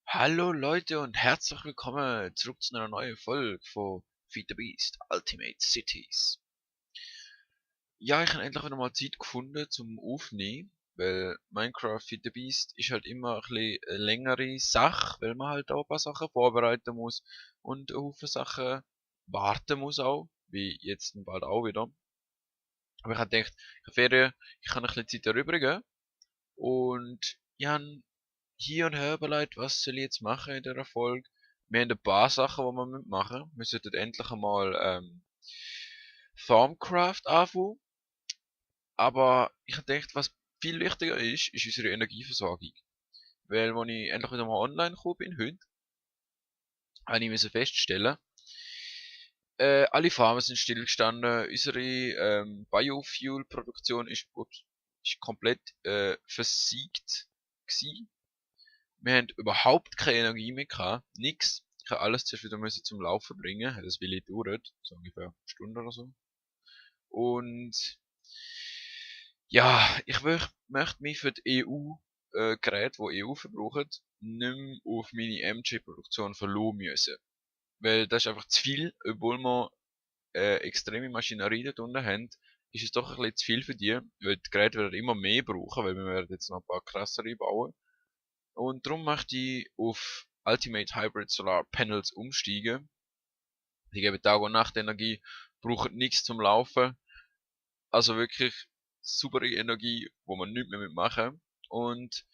Hallo Leute und herzlich willkommen zurück zu einer neuen Folge von Feed the Beast Ultimate Cities. Ja, ich habe endlich wieder mal Zeit gefunden zum Aufnehmen, weil Minecraft Feed the Beast ist halt immer ein bisschen eine längere Sache, weil man halt auch ein paar Sachen vorbereiten muss und auf Haufen Sachen warten muss auch, wie jetzt bald auch wieder. Aber ich habe gedacht, ich habe Ferien, ich kann ein bisschen Zeit erübrigen und ja, hier und her überlegt, was soll ich jetzt machen in der Folge. Wir haben ein paar Sachen, die wir machen. Wir sollten endlich einmal Farmcraft anfangen. Aber ich habe gedacht, was viel wichtiger ist unsere Energieversorgung. Weil, als ich endlich wieder mal online gekommen bin, heute, habe ich müssen feststellen, alle Farmen sind stillgestanden, unsere Biofuel-Produktion ist komplett versiegt gewesen. Wir haben überhaupt keine Energie mehr gehabt, nix. Ich habe alles zuerst wieder müssen zum Laufen bringen, hat das Willi gedauert, so ungefähr eine Stunde oder so. Und ja, möchte mich für die EU-Geräte, die EU verbrauchen, nicht mehr auf meine MG-Produktion verlassen müssen. Weil das ist einfach zu viel, obwohl wir extreme Maschinerie dort unten haben, ist es doch ein bisschen zu viel für die, weil die Geräte werden immer mehr brauchen, weil wir werden jetzt noch ein paar krassere bauen. Und darum möchte ich auf Ultimate Hybrid Solar Panels umsteigen. Die geben Tag und Nacht Energie, brauchen nichts zum Laufen. Also wirklich saubere Energie, wo man nichts mehr mitmachen. Und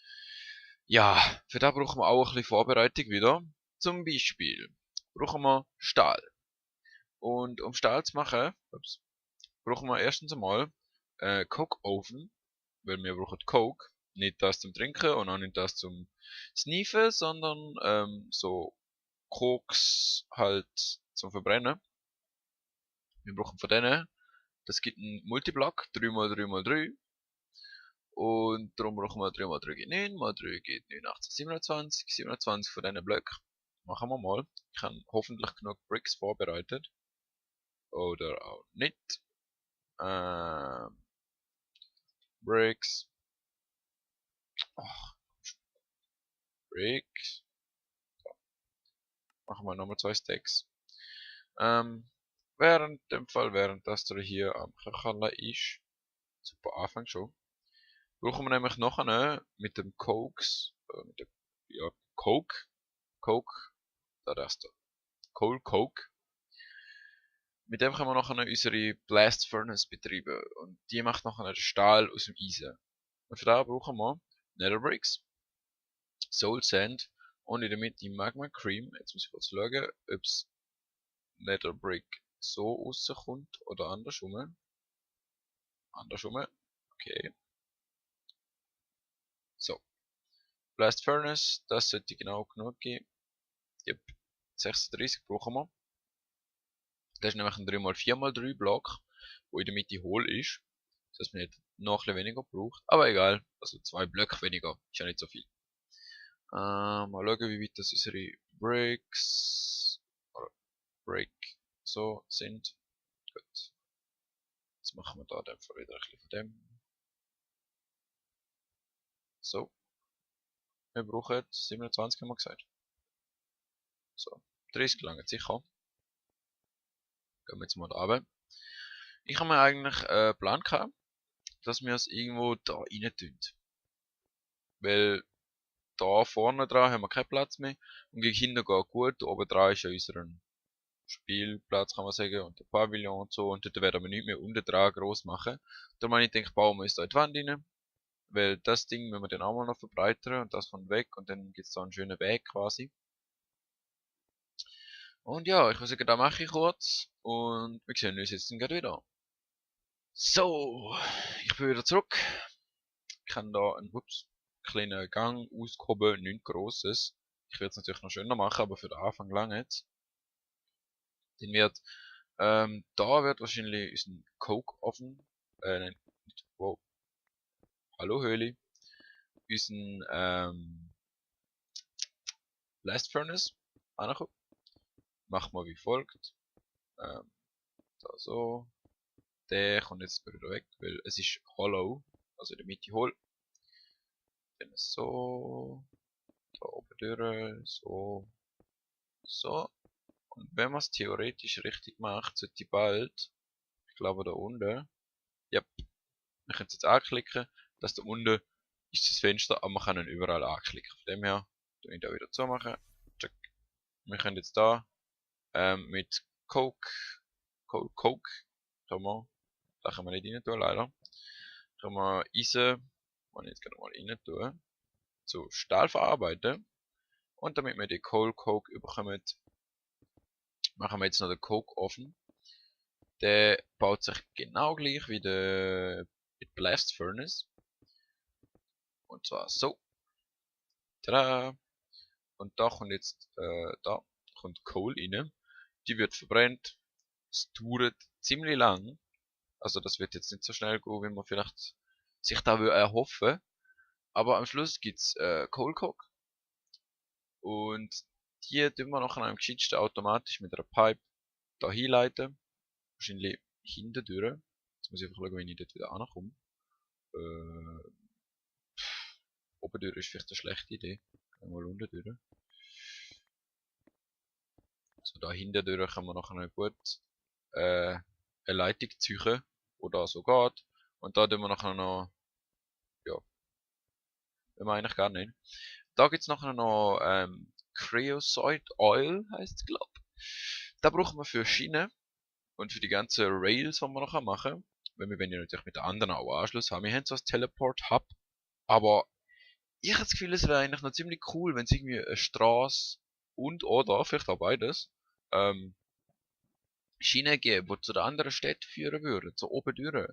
ja, für da brauchen wir auch ein bisschen Vorbereitung wieder. Zum Beispiel brauchen wir Stahl. Und um Stahl zu machen, brauchen wir erstens einmal Coke Oven, weil wir brauchen Coke. Nicht das zum Trinken und auch nicht das zum Sniefen, sondern so Koks halt zum Verbrennen. Wir brauchen von denen, das gibt einen Multiblock, 3x3x3. Und darum brauchen wir 3x3 geht 9, mal 3 geht 9, 18, 27, 27 von diesen Blöcken. Machen wir mal. Ich habe hoffentlich genug Bricks vorbereitet. Oder auch nicht. Ähm, Bricks. Ach, Bricks. Machen wir nochmal 2 Stacks. Während das der hier am Köcheln ist, super Anfang schon, brauchen wir nämlich noch einen mit dem Cokes, mit dem, ja, Coke, Coke, da ist der, Coal Coke. Mit dem können wir noch unsere Blast Furnace betreiben und die macht noch den Stahl aus dem Eisen. Und für das brauchen wir Nether Bricks, Soul Sand und in der Mitte Magma Cream. Jetzt muss ich kurz schauen, ob es Nether Brick so rauskommt oder andersrum. Andersrum. Okay. So. Blast Furnace, das sollte genau genug geben. Yep. 36 brauchen wir. Das ist nämlich ein 3x4x3 Block, wo in der Mitte hohl ist. Das heißt, man hat noch ein weniger braucht. Aber egal. Also 2 Blöcke weniger. Ist ja nicht so viel. Mal schauen, wie weit das unsere Bricks oder Brick so sind. Gut. Jetzt machen wir da einfach wieder ein bisschen von dem. So. Wir brauchen 27, haben wir gesagt. So. 30 lange sicher. Gehen wir jetzt mal da runter. Ich habe mir eigentlich Plan gehabt, dass wir es irgendwo da rein tun. Weil da vorne dran haben wir keinen Platz mehr. Und gegen hinten geht gut. Oben dran ist ja unser Spielplatz, kann man sagen. Und der Pavillon und so. Und dort werden wir nicht mehr unten dran gross machen. Darum habe ich gedacht, bauen wir es da in die Wand rein. Weil das Ding müssen wir dann auch mal noch verbreitern. Und das von weg. Und dann gibt es da einen schönen Weg quasi. Und ja, ich würde sagen, da mache ich kurz. Und wir sehen uns jetzt dann gleich wieder. So, ich bin wieder zurück. Ich habe da einen kleinen Gang ausgehoben, nichts Grosses. Ich will es natürlich noch schöner machen, aber für den Anfang lang jetzt. Den wird, da wird wahrscheinlich ist ein Coke-Ofen, nein, nicht, wow, hallo Höhli, ist ein, Blast Furnace ankommen. Machen wir wie folgt, ähm, da so, der kommt jetzt wieder weg, weil es ist hollow, also in der Mitte hohl. Dann so, Da oben durch, so, so. Und wenn man es theoretisch richtig macht, sollte bald, ich glaube da unten, ja, wir können es jetzt anklicken, dass da unten ist das Fenster, aber man kann ihn überall anklicken. Von dem her, tue ich da wieder zumachen. Check. Wir können jetzt da mit Coke, können wir, da können wir nicht rein tun, leider. Können wir Eisen, wenn ich jetzt gerade mal rein tue, zu Stahl verarbeiten. Und damit wir die Coke überkommen, machen wir jetzt noch den Coke Ofen. Der baut sich genau gleich wie der Blast Furnace. Und zwar so. Tada! Und da kommt jetzt, da kommt Coal rein. Die wird verbrennt. Es dauert ziemlich lang. Also das wird jetzt nicht so schnell gehen, wie man vielleicht sich da erhoffen. Aber am Schluss gibt's Coal Coke. Und die tun wir nachher am geschicktesten automatisch mit einer Pipe da hinleiten. Wahrscheinlich hinten durch. Jetzt muss ich einfach schauen, wie ich dort wieder ankomme. Oben durch ist vielleicht eine schlechte Idee. Mal unten durch. So, da hinten durch kann man nachher gut eine Leitung ziehen, wo da so geht. Und da tun wir nachher noch, ja, wenn wir eigentlich gar nicht. Da gibt's nachher noch Creosote Oil, heisst es glaub. Da brauchen wir für Schienen und für die ganzen Rails, die wir nachher machen. Weil wir wollen ja natürlich mit den anderen auch Anschluss haben. Wir haben so ein Teleport-Hub, aber ich habe das Gefühl, es wäre eigentlich noch ziemlich cool, wenn es irgendwie eine Straße und oder, vielleicht auch beides, ähm, Schienen geben, die zu den anderen Städten führen würden, so oben durch.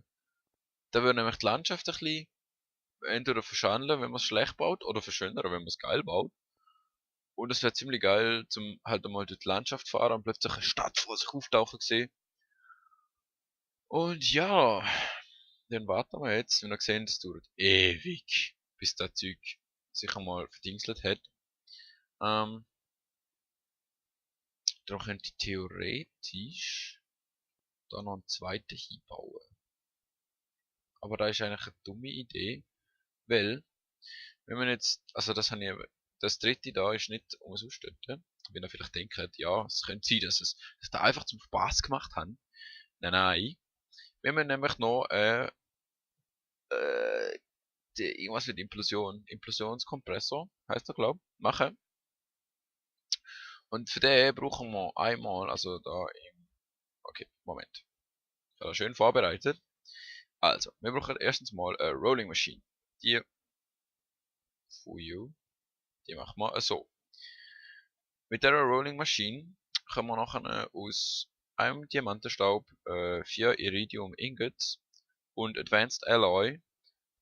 Da würde nämlich die Landschaft ein bisschen entweder verschandeln, wenn man es schlecht baut, oder verschönern, wenn man es geil baut. Und es wäre ziemlich geil, zum halt einmal durch die Landschaft fahren und plötzlich eine Stadt vor sich auftauchen sehen. Und ja, dann warten wir jetzt, wenn wir sehen, es dauert ewig, bis das Zeug sich einmal verdingselt hat. Dann könnte ich theoretisch da noch einen zweiten hinbauen. Aber da ist eigentlich eine dumme Idee, weil, wenn man jetzt, also das habe ich eben, das dritte da ist nicht umsonst dort. Wenn ihr vielleicht denkt, ja, es könnte sein, dass es dass da einfach zum Spaß gemacht haben. Nein, nein. Wenn wir nämlich noch irgendwas mit Implosionskompressor, heißt der glaub, machen. Und für den brauchen wir einmal, also da im, okay, Moment. Ich habe das schön vorbereitet. Also, wir brauchen erstens mal eine Rolling Machine. Die, die machen wir so. Mit der Rolling Machine können wir nachher aus einem Diamantenstaub 4 Iridium Ingots und Advanced Alloy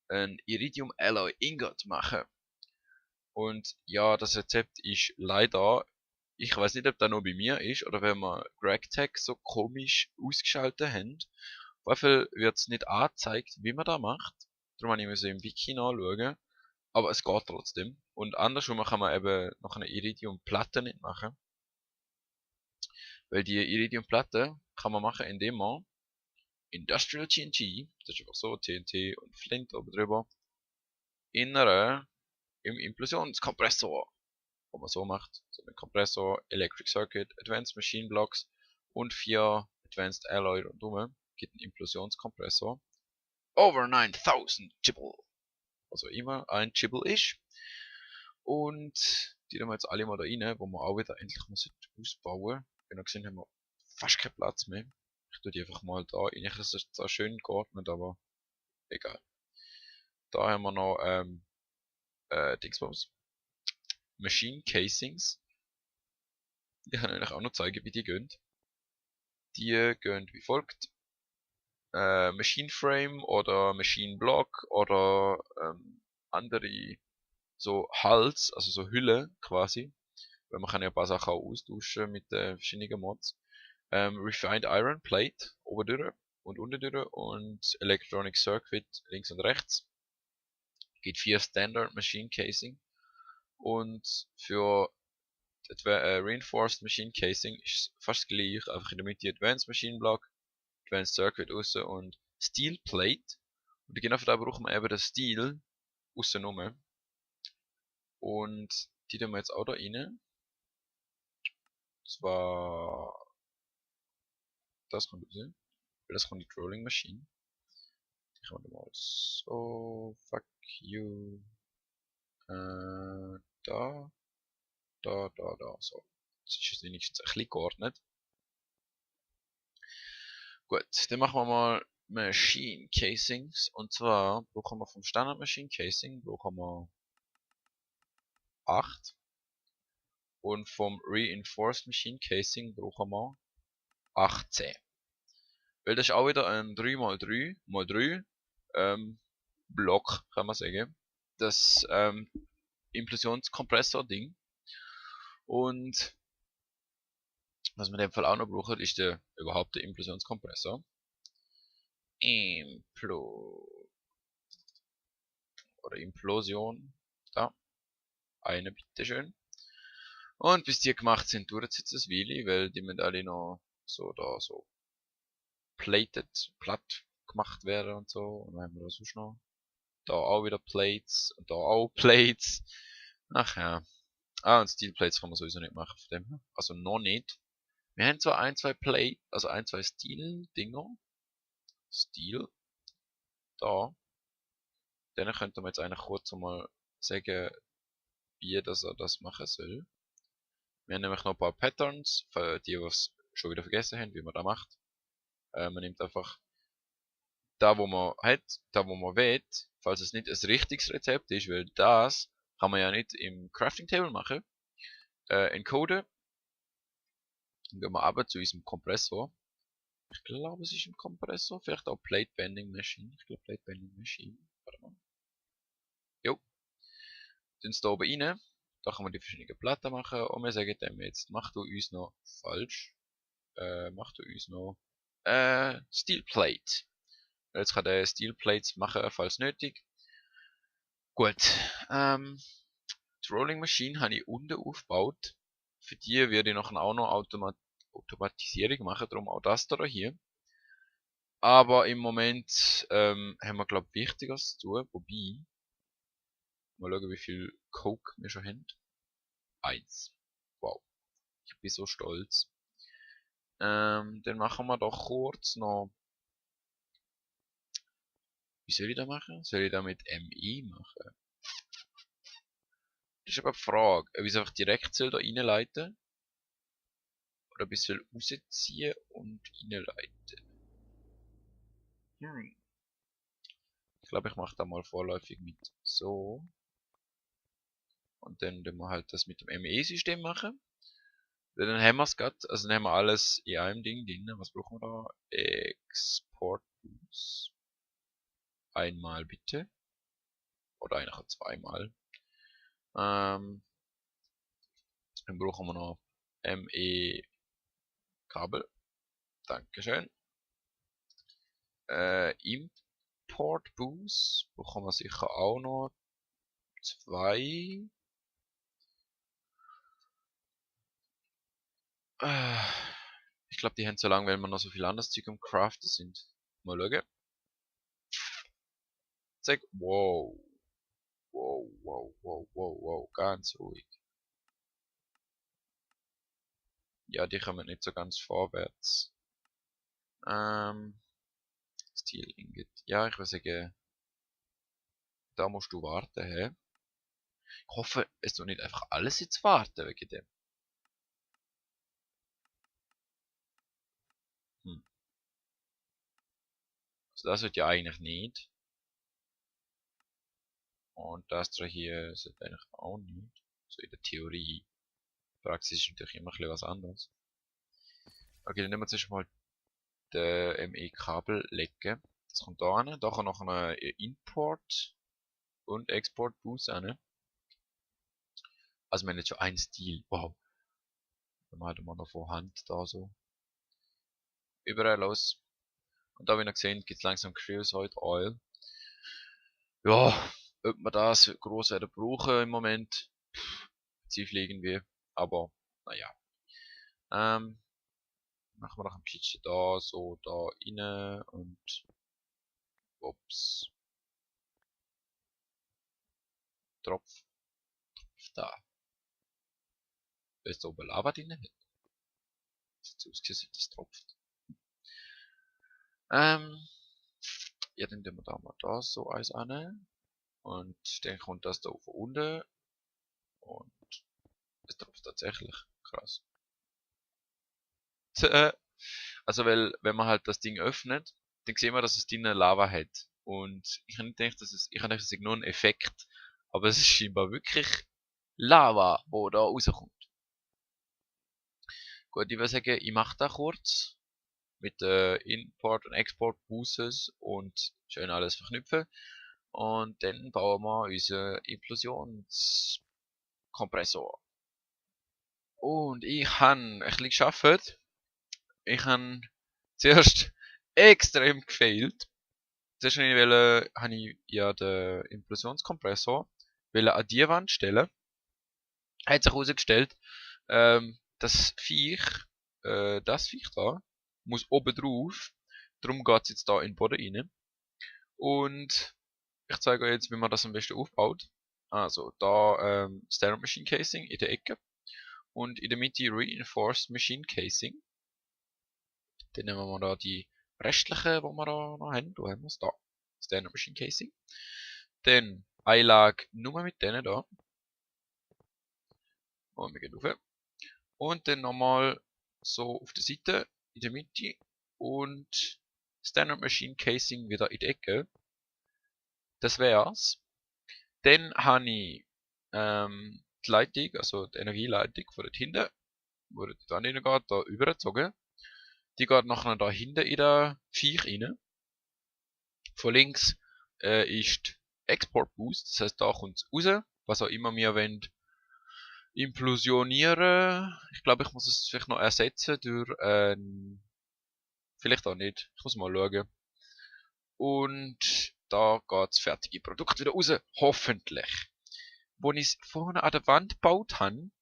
ein Iridium Alloy Ingot machen. Und ja, das Rezept ist leider, ich weiß nicht, ob das nur bei mir ist oder wenn wir GregTech so komisch ausgeschaltet haben. Auf jeden Fall wird es nicht angezeigt, wie man das macht. Darum habe ich im Wiki nachschauen. Aber es geht trotzdem. Und andersrum kann man eben noch eine Iridium-Platte nicht machen. Weil die Iridium-Platte kann man machen, indem man Industrial TNT, das ist einfach so, TNT und Flint oben drüber, innere im Implosionskompressor, wo man so macht, so einen Kompressor, Electric Circuit, Advanced Machine Blocks und 4 Advanced Alloy rundum, gibt einen Implosionskompressor. Over 9000 Chibble. Also immer ein Chibble ist. Und die tun wir jetzt alle mal da rein, wo wir auch wieder endlich mal ausbauen. Genau gesehen haben wir fast keinen Platz mehr. Ich tue die einfach mal da rein. Es ist zwar schön geordnet, aber egal. Da haben wir noch Dingsbums. Machine Casings. Die kann ich euch auch noch zeigen, wie die gehen. Die gehen wie folgt. Machine Frame oder Machine Block oder andere so Hals, also so Hülle quasi. Weil man kann ja ein paar Sachen auch austauschen mit verschiedenen Mods. Refined Iron Plate oben durch und unten durch und Electronic Circuit links und rechts. Gibt 4 Standard Machine Casing und für Reinforced Machine Casing ist fast gleich, einfach in der Mitte Advanced Machine Block, Advanced Circuit außen und Steel Plate. Und genau für da brauchen wir eben das Steel außen rum. Und Die tun wir jetzt auch da rein. Zwar das kommt raus, weil das kommt die Trolling Machine. Die kann man mal so, fuck you, da, so. Das ist jetzt wenigstens ein bisschen geordnet. Gut, dann machen wir mal Machine Casings. Und zwar brauchen wir vom Standard Machine Casing brauchen wir 8. Und vom Reinforced Machine Casing brauchen wir 18. Weil das ist auch wieder ein 3x3 Block, kann man sagen. Das Implosionskompressor-Ding. Und was wir in dem Fall auch noch brauchen, ist überhaupt der Implosionskompressor. Implosion. Da. Eine, bitteschön. Und bis die gemacht sind, dauert es jetzt ein Weile, weil die müssen alle noch so da so platt gemacht werden und so. Und dann haben wir da sonst noch. Da auch wieder Plates und da auch Plates. Ach ja. Ah, und Steel Plates kann man sowieso nicht machen von dem her. Also noch nicht. Wir haben zwar ein, zwei also ein, zwei Steel-Dinger. Steel. Da. Denen könnte man jetzt eigentlich kurz mal sagen, wie dass er das machen soll. Wir haben nämlich noch ein paar Patterns, für die es schon wieder vergessen haben, wie man das macht. Man nimmt einfach da, wo man hat, da, wo man will, falls es nicht ein richtiges Rezept ist, weil das kann man ja nicht im Crafting Table machen. Encoden. Dann gehen wir aber zu unserem Kompressor. Ich glaube, es ist ein Kompressor. Vielleicht auch Plate Bending Machine. Ich glaube, Plate Bending Machine. Warte mal. Jo. Dann da oben rein. Da kann man die verschiedenen Platten machen. Und wir sagen dem jetzt, mach du uns noch falsch. Mach du uns noch Steel Plate. Jetzt kann der Steel Plates machen, falls nötig. Gut. Die Rolling Machine habe ich unten aufgebaut. Für die werde ich nachher auch noch Automatisierung machen, darum auch das da hier. Aber im Moment haben wir, glaube ich, Wichtigeres zu tun. Wobei, mal schauen, wie viel Coke wir schon haben. 1. Wow, ich bin so stolz. Dann machen wir doch kurz noch. Wie soll ich das machen? Soll ich das mit MI machen? Das ist aber die Frage, ob ich es einfach direkt soll da reinleiten oder ob ich es soll rausziehen und reinleiten. Ich glaube, ich mache da mal vorläufig mit so. Und dann werden wir halt das mit dem ME-System machen. Dann haben wir es gerade, also dann haben wir alles in einem Ding drin. Was brauchen wir da? Export Boost. Einmal bitte. Oder eigentlich auch zweimal. Dann brauchen wir noch ME Kabel. Dankeschön. Import Boost brauchen wir sicher auch noch 2. Ich glaube, die haben so lange, weil wir noch so viel anderes Zeug am Craften sind. Mal schauen. Zack. Wow. Wow, wow, wow, wow, wow. Ganz ruhig. Ja, die kommen nicht so ganz vorwärts. Steel Ingot. Ja, ich würde sagen, da musst du warten, hä? Ich hoffe, es tut nicht einfach alles jetzt warten wegen dem. Also das wird ja eigentlich nicht. Und das da hier sollte eigentlich auch nicht. So in der Theorie. Praxis ist natürlich immer ein bisschen was anderes. Okay, dann nehmen wir zuerst mal den ME-Kabel legen. Das kommt da hin. Da kann noch ein Import und Export Boost hin. Also wir haben jetzt schon einen Stil. Wow. Dann machen wir noch von Hand da so. Überall los. Und da wie ihr gesehen, gibt es langsam Creosote Oil. Ja, ob wir das groß werden brauchen im Moment, bezweifle irgendwie. Aber, naja. Machen wir noch ein bisschen da, so da rein und ups. Tropf da. weil es da oben Lava drin hat. Das sieht aus, als das tropft. Ja, dann tun wir da mal da so eins an. Und dann kommt das da von unten. Und es tropft tatsächlich. Krass. Also, weil, wenn man halt das Ding öffnet, dann sieht man, dass es drinnen Lava hat. Und ich habe nicht gedacht, ich habe gedacht, das ist nur ein Effekt. Aber es ist scheinbar wirklich Lava, wo da rauskommt. Gut, ich würde sagen, ich mache da kurz mit Import und Export Buses und schön alles verknüpfen. Und dann bauen wir unseren Implosionskompressor. Und ich habe ein bisschen geschafft. Ich habe zuerst extrem gefailt. Zuerst habe ich ja den Implosionskompressor an die Wand stellen. Hat sich herausgestellt, das Viech da, muss oben drauf. Darum geht es jetzt da in den Boden rein. Und ich zeige euch jetzt, wie man das am besten aufbaut. Also, da Standard Machine Casing in der Ecke. Und in der Mitte Reinforced Machine Casing. Dann nehmen wir da die restlichen, die wir da noch haben. Da haben wir es da. Standard Machine Casing. Dann Einlage nur mit denen da. Und wir gehen rauf. Und dann nochmal so auf der Seite, in der Mitte. Und Standard Machine Casing wieder in die Ecke. Das wär's. Dann habe ich die Leitung, also die Energieleitung von dort hinten, wo dort dann reingeht, da übergezogen. Die geht nachher da hinten in der Viech rein. Von links ist Export Boost, das heißt da kommt es raus, was auch immer wir wollen implosionieren. Ich glaube, ich muss es vielleicht noch ersetzen durch vielleicht auch nicht, ich muss mal schauen. Und da geht das fertige Produkt wieder raus, hoffentlich. Wo ich es vorne an der Wand gebaut habe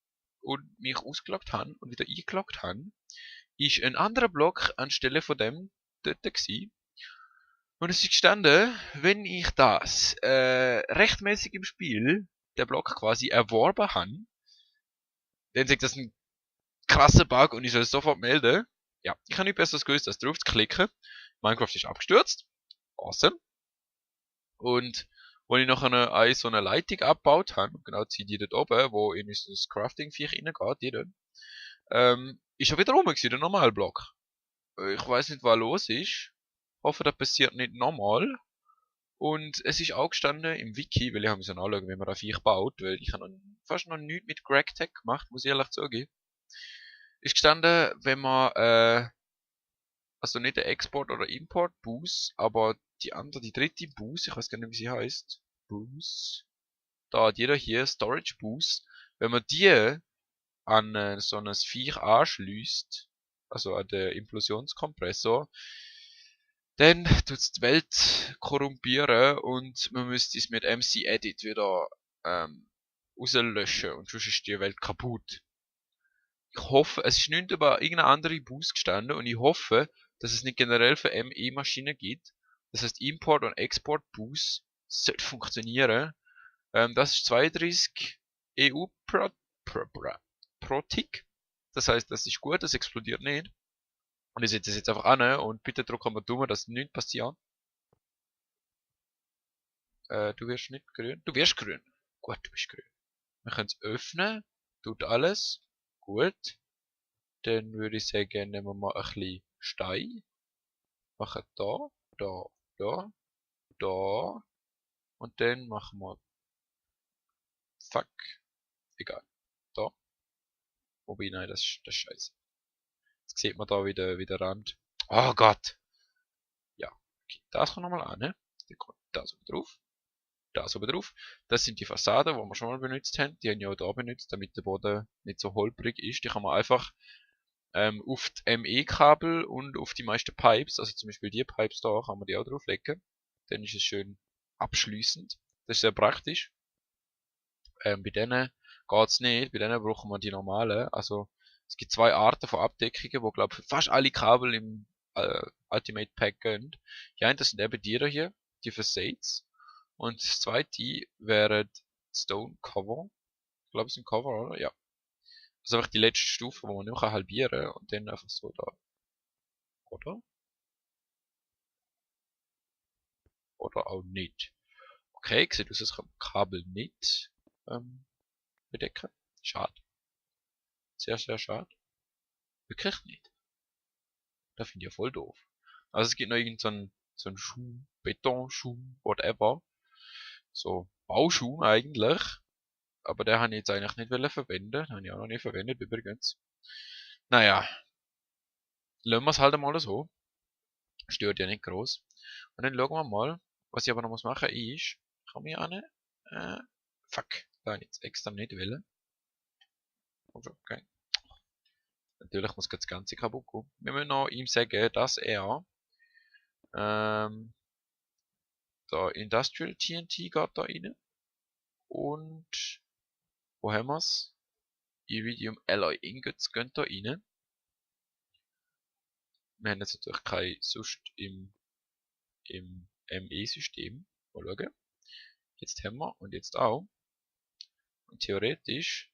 und mich ausgeloggt habe und wieder eingeloggt habe, ist ein anderer Block anstelle von dem dort gewesen. Und es ist gestanden, wenn ich das rechtmäßig im Spiel, der Block quasi erworben habe, dann sagt das ein krasser Bug und ich soll es sofort melden. Ja, ich habe nicht besser gewusst, als drauf zu klicken. Minecraft ist abgestürzt. Awesome. Und wenn ich nachher so eine Leitung abgebaut habe, genau ziehe die dort oben, wo in das Crafting-Viech reingeht, die dort, ist er wieder rum gewesen, der Normalblock. Ich weiß nicht, was los ist. Hoffe, das passiert nicht nochmal. Und es ist auch gestanden im Wiki, weil ich habe mir so anschauen, wie man ein Viech baut, weil ich habe fast noch nichts mit GregTech gemacht, muss ich ehrlich zugeben. Ist gestanden, wenn man, also nicht der Export oder Import Boost, aber die dritte Boost, ich weiß gar nicht, wie sie heißt. Boost. Da, die da hier, Storage Boost. Wenn man die an so ein Viech anschließt, also an den Implosionskompressor, dann tut's die Welt korrumpieren und man müsste es mit MC-Edit wieder rauslöschen und sonst ist die Welt kaputt. Ich hoffe, es ist nicht über irgendeine andere Boost gestanden und ich hoffe, dass es nicht generell für ME-Maschinen gibt. Das heißt, Import und Export Boost sollte funktionieren. Das ist 32 EU pro Tick. Das heißt, das ist gut, das explodiert nicht. Und ich setze es jetzt einfach an und bitte drücken wir Daumen, dass nichts passiert. Du wirst nicht grün. Du wirst grün. Gut, du bist grün. Wir können es öffnen. Tut alles. Gut. Dann würde ich sagen, nehmen wir mal ein bisschen Stein. Machen da, da, da, da. Und dann machen wir, fuck, egal, da. Wobei, nein, das ist scheiße. Jetzt sieht man da wieder Rand. Oh Gott. Ja, okay, das kommt nochmal an, ne? Dann kommt das oben drauf. Das oben drauf. Das sind die Fassaden, die wir schon mal benutzt haben. Die haben wir auch da benutzt, damit der Boden nicht so holprig ist. Die kann man einfach auf die ME-Kabel und auf die meisten Pipes, also zum Beispiel die Pipes da, kann man die auch drauflegen. Dann ist es schön abschließend. Das ist sehr praktisch. Bei denen geht's nicht, bei denen brauchen wir die normalen. Also es gibt zwei Arten von Abdeckungen, wo glaube ich fast alle Kabel im Ultimate Pack gehen. Die einen, das sind eben die hier, die Facades. Und das zweite wäre Stone Cover. Ich glaube, es ist ein Cover, oder? Ja. Das ist einfach die letzte Stufe, wo man nicht mehr halbieren kann und dann einfach so da. Oder? Oder auch nicht. Okay, sieht aus, als kann man Kabel nicht bedecken. Schade. Sehr, sehr schade. Wirklich nicht. Das finde ich ja voll doof. Also es gibt noch irgendeinen so einen Schuh, Betonschuh, whatever. So Bauschuh eigentlich. Aber den habe ich jetzt eigentlich nicht verwenden. Den habe ich auch noch nicht verwendet übrigens. Naja, lassen wir es halt einmal so. Stört ja nicht groß. Und dann schauen wir mal. Was ich aber noch muss machen ist, kann ich eine, fuck, da habe ich jetzt extra nicht wollen. Okay. Natürlich muss das Ganze kaputt gehen. Wir müssen noch ihm sagen, dass er, da Industrial TNT geht da rein. Und, wo haben wir's? Iridium Alloy Ingots gehen da rein. Wir haben jetzt natürlich kein sonst im ME-System. Mal schauen. Jetzt haben wir und jetzt auch. Und theoretisch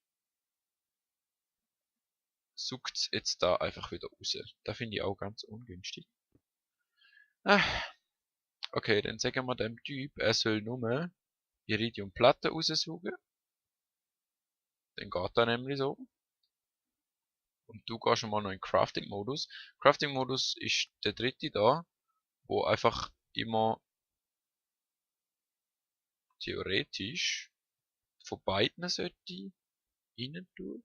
sucht es jetzt da einfach wieder raus. Da finde ich auch ganz ungünstig. Okay, dann sagen wir dem Typ, er soll nur Iridium-Platten raussaugen. Dann geht das nämlich so. Und du gehst schon mal noch in Crafting-Modus. Crafting-Modus ist der dritte da, wo einfach immer theoretisch von beiden sollte rein tun.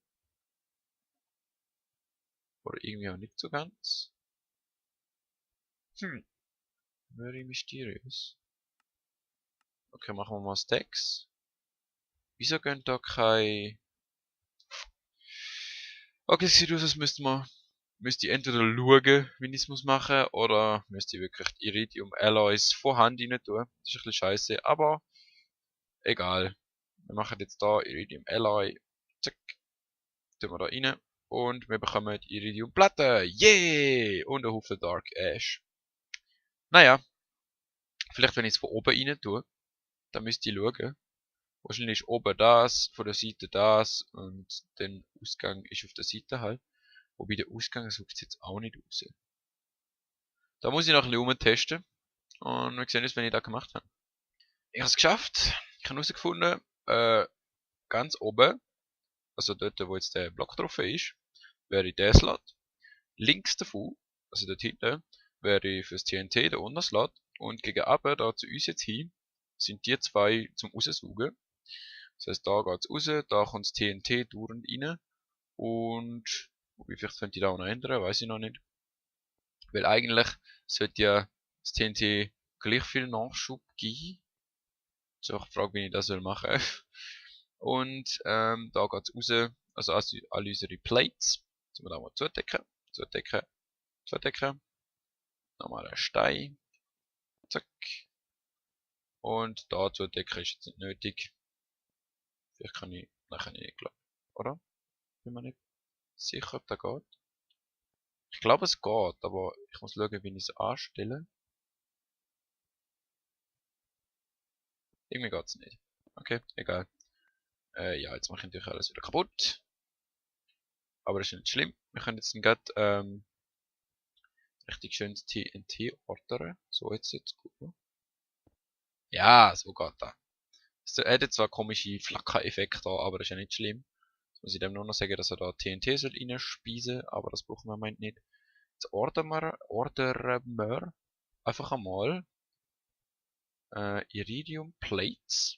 Oder irgendwie auch nicht so ganz. Very mysterious. Okay, machen wir mal Stacks. Wieso gehen da kein... Okay, es sieht aus, als müsste ich entweder schauen, wie ich es muss machen, oder müsste ich wirklich die Iridium Alloys von Hand rein tun. Das ist ein bisschen scheiße, aber egal. Wir machen jetzt da Iridium Alloy. Zack. Tun wir da rein. Und wir bekommen die Iridium Platte. Yeah! Und ein Haufen Dark Ash. Naja. Vielleicht wenn ich es von oben rein tue, dann müsste ich schauen. Wahrscheinlich ist oben das, von der Seite das und der Ausgang ist auf der Seite halt. Wobei der Ausgang sucht es jetzt auch nicht raus. Da muss ich noch ein bisschen rumtesten. Und wir sehen uns, wenn ich das gemacht habe. Ich habe es geschafft. Ich habe herausgefunden, ganz oben, also dort, wo jetzt der Block drauf ist, wäre der Slot. Links davon, also dort hinten, wäre fürs TNT der Unterslot. Und gegen Abend, da zu uns jetzt hin, sind die zwei zum Raussaugen. Das heißt, da geht's raus, da kommt das TNT dauernd rein. Und, wie vielleicht könnte ich da auch noch ändern, weiß ich noch nicht. Weil eigentlich sollte ja das TNT gleich viel Nachschub geben. So, ich frage, wie ich das machen soll. Und da geht's raus, also alle unsere Plates. Jetzt wir da mal zudecken, zudecken, zudecken. Nochmal ein Stein. Zack. Und da zudecken ist jetzt nicht nötig. Vielleicht kann ich nachher nicht, glaube oder? Bin mir nicht sicher, ob das geht. Ich glaube, es geht, aber ich muss schauen, wie ich es anstelle. Irgendwie geht's nicht. Okay, egal. Ja, jetzt mache ich natürlich alles wieder kaputt. Aber das ist nicht schlimm. Wir können jetzt gerade richtig schönes TNT ordern. So, jetzt gucken. Ja, so geht das. Es hat jetzt zwar komische Flacker-Effekte da, aber das ist ja nicht schlimm. Jetzt muss ich dem nur noch sagen, dass er da TNT soll reinspeisen, aber das brauchen wir im Moment nicht. Jetzt ordern wir einfach einmal Iridium Plates.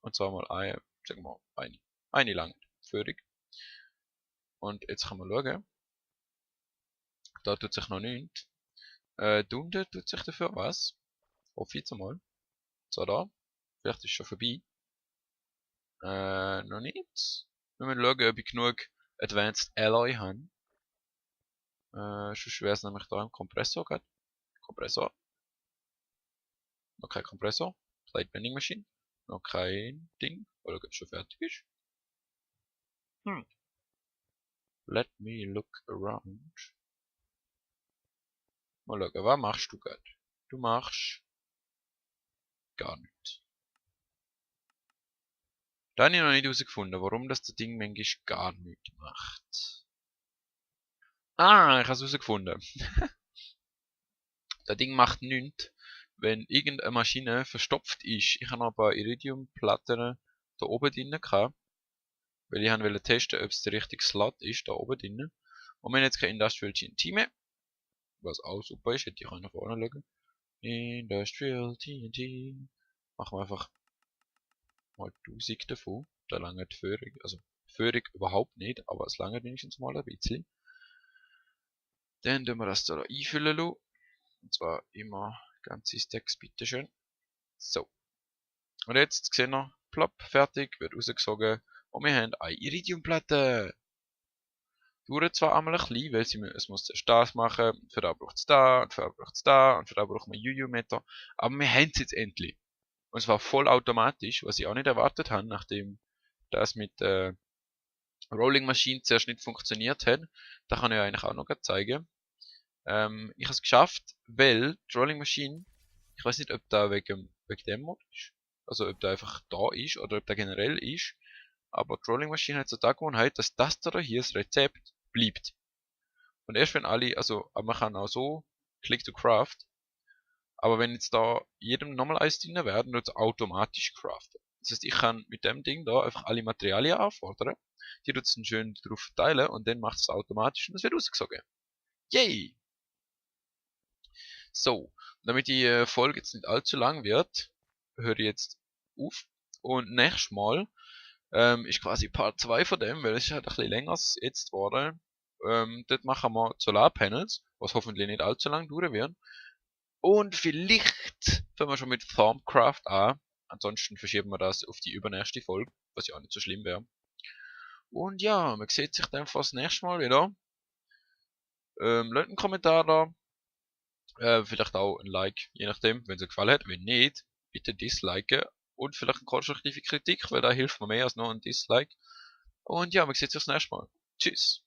Und zwar mal eine, sagen wir mal, eine lange Führung. Und jetzt kann man schauen. Da tut sich noch nichts. Drunter tut sich dafür was. Hoffe ich jetzt mal. So da. Vielleicht ist es schon vorbei. Noch nicht. Wir müssen schauen, ob ich genug Advanced Alloy habe. Sonst wäre es nämlich da im Kompressor gerade. Kompressor. Noch kein Kompressor. Plate Bending Machine. Noch kein Ding. Oder ob es schon fertig ist. Let me look around. Mal schauen, was machst du gerade? Du machst gar nichts. Da habe ich noch nicht herausgefunden, warum das Ding manchmal gar nichts macht. Ah, ich habe es herausgefunden. Das Ding macht nichts, wenn irgendeine Maschine verstopft ist. Ich habe noch ein paar Iridium-Platten da oben drin gehabt, weil ich wollte testen, ob es der richtige Slot ist, da oben drin. Und wir haben jetzt kein Industrial TNT mehr, was auch super ist, hätte ich auch nach vorne schauen. Industrial TNT. Machen wir einfach mal 1000 davon. Da lange die Führung, also Führung überhaupt nicht, aber es lange wenigstens mal ein bisschen. Dann tun wir das da einfüllen lassen. Und zwar immer ganze Stacks, bitteschön. So. Und jetzt sehen wir, plopp, fertig, wird rausgesogen. Und wir haben eine Iridiumplatte. Dauert zwar einmal ein bisschen, weil es muss zuerst das machen, für das braucht es da, und für das braucht es da, und für das braucht man UU-Meter. Aber wir haben es jetzt endlich. Und zwar voll automatisch, was ich auch nicht erwartet habe, nachdem das mit Rolling Machine zuerst nicht funktioniert hat. Da kann ich euch eigentlich auch noch zeigen. Ich habe es geschafft, weil die Rolling Machine, ich weiß nicht, ob da wegen dem Mod ist, also ob da einfach da ist oder ob da generell ist, aber die Rolling Machine hat so die Angewohnheit, dass das da hier, das Rezept, bleibt. Und erst wenn alle, also aber man kann auch so Click to Craft, aber wenn jetzt da jedem nochmal eins drin wäre, dann wird es automatisch craften. Das heißt, ich kann mit dem Ding da einfach alle Materialien anfordern, die tut es dann schön drauf verteilen und dann macht es automatisch und es wird ausgesogen. Yay! So, damit die Folge jetzt nicht allzu lang wird, höre ich jetzt auf. Und nächstes Mal ist quasi Part 2 von dem, weil es ist halt ein bisschen länger jetzt geworden. Dort machen wir Solarpanels, was hoffentlich nicht allzu lang dauern wird. Und vielleicht fangen wir schon mit Thaumcraft an. Ansonsten verschieben wir das auf die übernächste Folge, was ja auch nicht so schlimm wäre. Und ja, man sieht sich dann fast das nächste Mal wieder. Lasst einen Kommentar da. Vielleicht auch ein Like, je nachdem, wenn es euch gefallen hat. Wenn nicht, bitte disliken. Und vielleicht eine konstruktive Kritik, weil da hilft mir mehr als nur ein Dislike. Und ja, man sieht sich das nächste Mal. Tschüss.